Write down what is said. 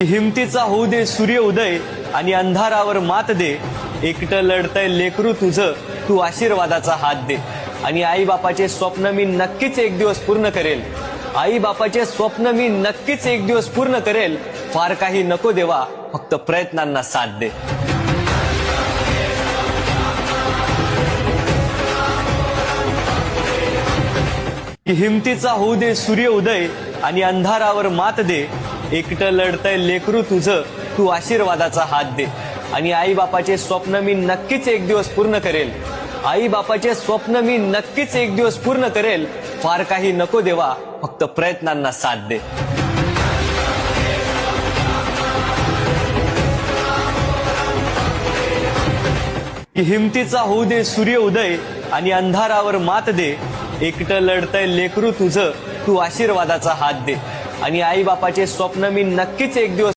हिमतीचा होऊ दे सूर्य उदय आणि अंधारावर मात दे। एकटं लढतंय लेकरू तुझं, तू आशीर्वादाचा हात दे। आणि आई बापाचे स्वप्न मी नक्कीच एक दिवस पूर्ण करेल। आई बापाचे स्वप्न मी नक्कीच एक दिवस पूर्ण करेल। फार काही नको देवा, फक्त प्रयत्नांना साथ दे। हिमतीचा होऊ दे सूर्य उदय आणि अंधारावर मात दे। एकटं लढतंय लेकरू तुझं, तू आशीर्वादाचा हात दे। आणि आई बापाचे स्वप्न मी नक्कीच एक दिवस पूर्ण करेल। आई बापाचे स्वप्न मी नक्कीच एक दिवस पूर्ण करेल। फार काही नको देवा, फक्त प्रयत्नांना साथ दे। हिमतीचा होऊ दे सूर्य उदय आणि अंधारावर मात दे। एकटं लढतंय लेकरू तुझं, तू आशीर्वादाचा हात दे। आणि आई बापाचे स्वप्न मी नक्कीच एक दिवस